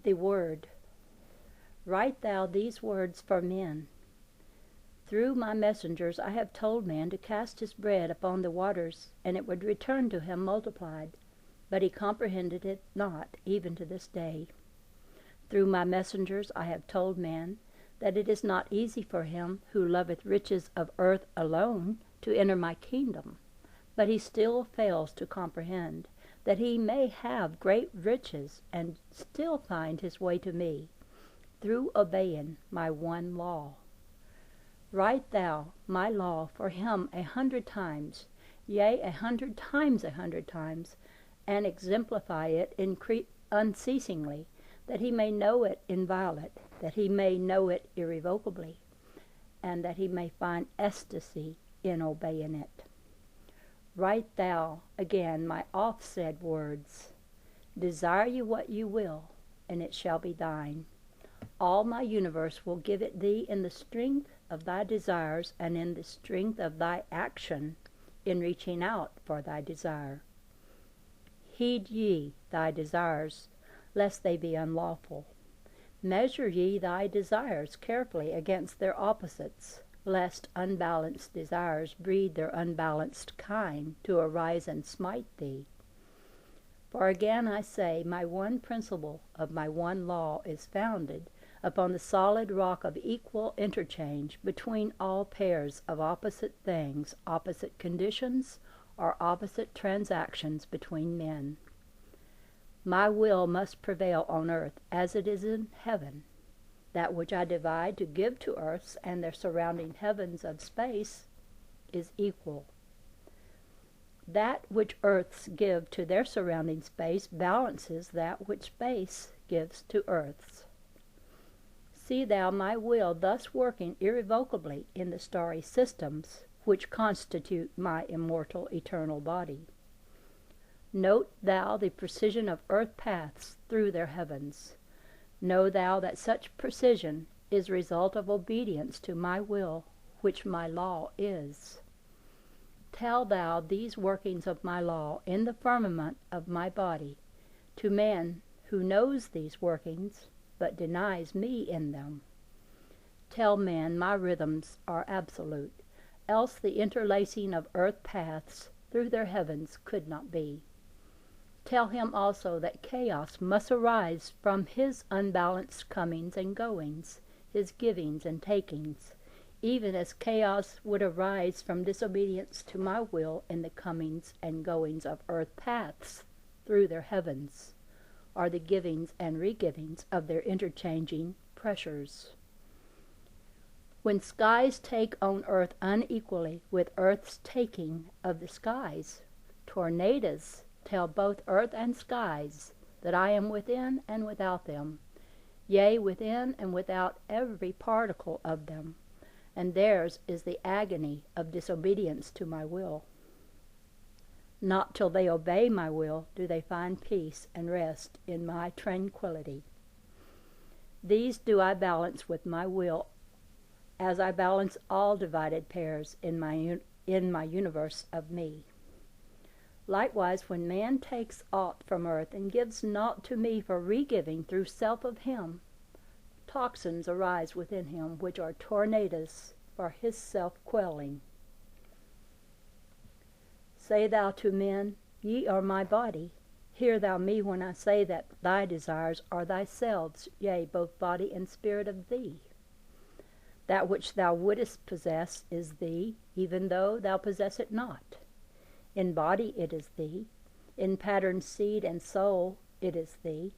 the word. Write thou these words for men. Through my messengers I have told man to cast his bread upon the waters, and it would return to him multiplied. But he comprehended it not, even to this day. Through my messengers I have told man that it is not easy for him who loveth riches of earth alone to enter my kingdom. But he still fails to comprehend that he may have great riches and still find his way to me, through obeying my one law. Write thou my law for him 100 times, yea, 100 times 100 times, and exemplify it unceasingly, that he may know it inviolate, that he may know it irrevocably, and that he may find ecstasy in obeying it. Write thou again my oft-said words. Desire you what you will, and it shall be thine. All my universe will give it thee in the strength of thy desires and in the strength of thy action in reaching out for thy desire. Heed ye thy desires, lest they be unlawful. Measure ye thy desires carefully against their opposites, lest unbalanced desires breed their unbalanced kind to arise and smite thee. For again I say, my one principle of my one law is founded upon the solid rock of equal interchange between all pairs of opposite things, opposite conditions, or opposite transactions between men. My will must prevail on earth as it is in heaven. That which I divide to give to earths and their surrounding heavens of space is equal. That which earths give to their surrounding space balances that which space gives to earths. See thou my will thus working irrevocably in the starry systems which constitute my immortal eternal body. Note thou the precision of earth paths through their heavens. Know thou that such precision is result of obedience to my will, which my law is. Tell thou these workings of my law in the firmament of my body to man who knows these workings, but denies me in them. Tell man my rhythms are absolute, else the interlacing of earth paths through their heavens could not be. Tell him also that chaos must arise from his unbalanced comings and goings, his givings and takings, even as chaos would arise from disobedience to my will in the comings and goings of earth paths through their heavens, are the givings and regivings of their interchanging pressures. When skies take on earth unequally with earth's taking of the skies, tornadoes tell both earth and skies that I am within and without them, yea, within and without every particle of them, and theirs is the agony of disobedience to my will. Not till they obey my will do they find peace and rest in my tranquility. These do I balance with my will, as I balance all divided pairs in my universe of me. Likewise, when man takes aught from earth and gives naught to me for regiving through self of him, toxins arise within him which are tornadoes for his self-quelling. Say thou to men, ye are my body. Hear thou me when I say that thy desires are thyself, yea, both body and spirit of thee. That which thou wouldest possess is thee, even though thou possess it not. In body it is thee, in pattern seed and soul it is thee.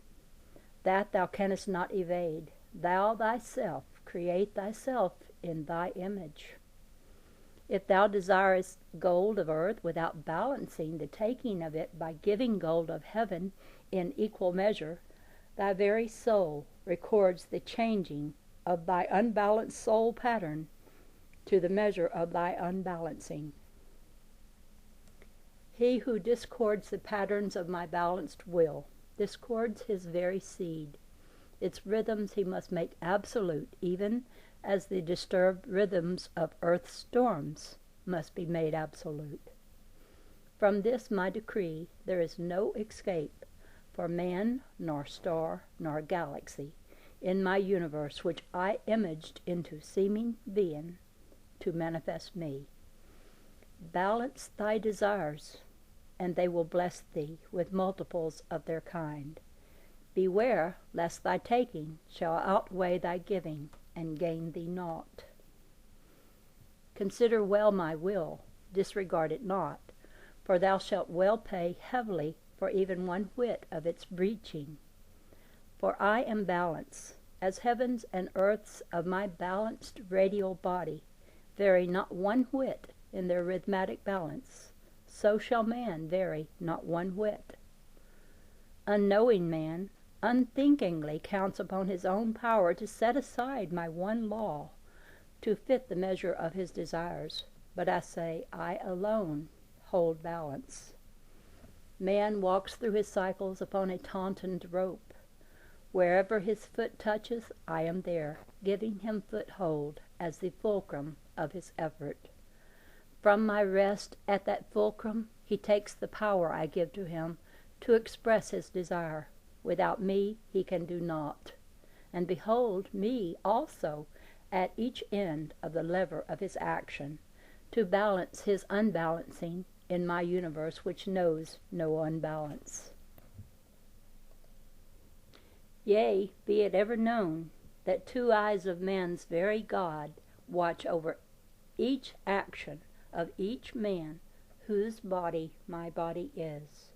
That thou canst not evade. Thou thyself create thyself in thy image. If thou desirest gold of earth without balancing the taking of it by giving gold of heaven in equal measure, thy very soul records the changing of thy unbalanced soul pattern to the measure of thy unbalancing. He who discords the patterns of my balanced will discords his very seed. Its rhythms he must make absolute, even as the disturbed rhythms of earth's storms must be made absolute. From this my decree there is no escape, for man, nor star, nor galaxy in my universe which I imaged into seeming being to manifest me. Balance thy desires, and they will bless thee with multiples of their kind. Beware lest thy taking shall outweigh thy giving, and gain thee naught. Consider well my will, disregard it not, for thou shalt well pay heavily for even 1 whit of its breaching. For I am balance, as heavens and earths of my balanced radial body vary not 1 whit in their rhythmatic balance, so shall man vary not 1 whit. Unknowing man unthinkingly counts upon his own power to set aside my one law, to fit the measure of his desires, but I say, I alone hold balance. Man walks through his cycles upon a tautened rope. Wherever his foot toucheth, I am there, giving him foothold as the fulcrum of his effort. From my rest at that fulcrum, he takes the power I give to him to express his desire. Without me, he can do naught. And behold me also at each end of the lever of his action, to balance his unbalancing in my universe which knows no unbalance. Yea, be it ever known that 2 eyes of man's very God watch over each action of each man whose body my body is.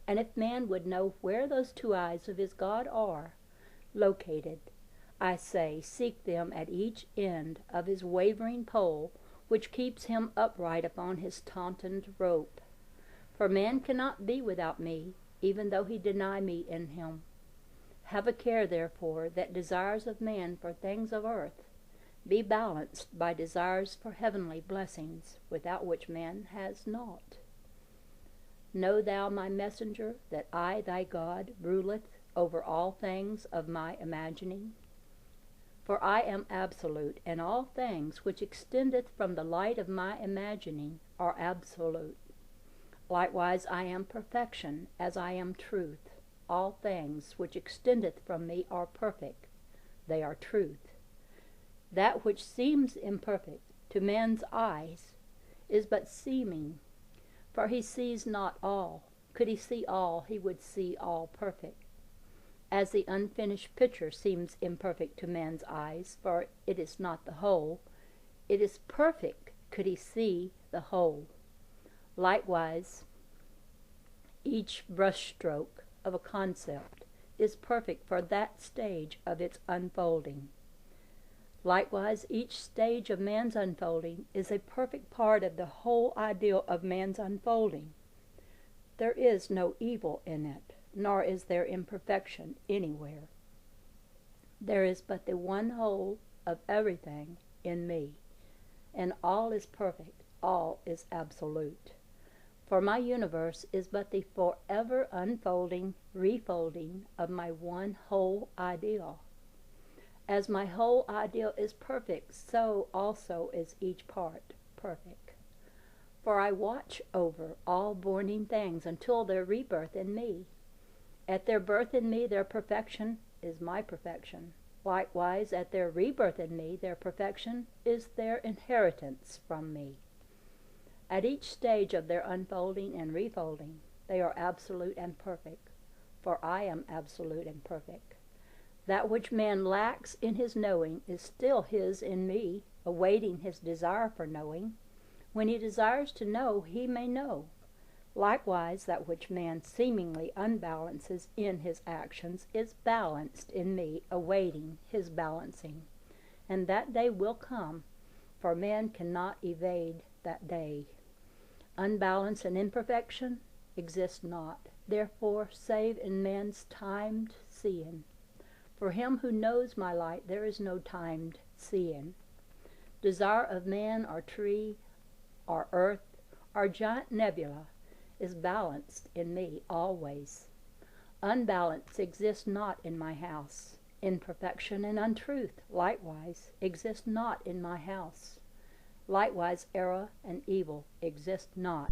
And if man would know where those 2 eyes of his God are located, I say, seek them at each end of his wavering pole, which keeps him upright upon his tautened rope. For man cannot be without me, even though he deny me in him. Have a care, therefore, that desires of man for things of earth be balanced by desires for heavenly blessings, without which man has naught. Know thou, my messenger, that I, thy God, ruleth over all things of my imagining. For I am absolute, and all things which extendeth from the light of my imagining are absolute. Likewise I am perfection, as I am truth. All things which extendeth from me are perfect. They are truth. That which seems imperfect to man's eyes is but seeming, for he sees not all. Could he see all, he would see all perfect. As the unfinished picture seems imperfect to man's eyes, for it is not the whole, it is perfect could he see the whole. Likewise, each brushstroke of a concept is perfect for that stage of its unfolding. Likewise, each stage of man's unfolding is a perfect part of the whole ideal of man's unfolding. There is no evil in it, nor is there imperfection anywhere. There is but the one whole of everything in me, and all is perfect, all is absolute. For my universe is but the forever unfolding, refolding of my one whole ideal. As my whole ideal is perfect, so also is each part perfect. For I watch over all borning things until their rebirth in me. At their birth in me, their perfection is my perfection. Likewise, at their rebirth in me, their perfection is their inheritance from me. At each stage of their unfolding and refolding, they are absolute and perfect, for I am absolute and perfect. That which man lacks in his knowing is still his in me, awaiting his desire for knowing. When he desires to know, he may know. Likewise, that which man seemingly unbalances in his actions is balanced in me, awaiting his balancing. And that day will come, for man cannot evade that day. Unbalance and imperfection exist not, therefore, save in man's timed seeing. For him who knows my light, there is no timed seeing. Desire of man or tree or earth or giant nebula is balanced in me always. Unbalance exists not in my house. Imperfection and untruth, likewise, exist not in my house. Likewise, error and evil exist not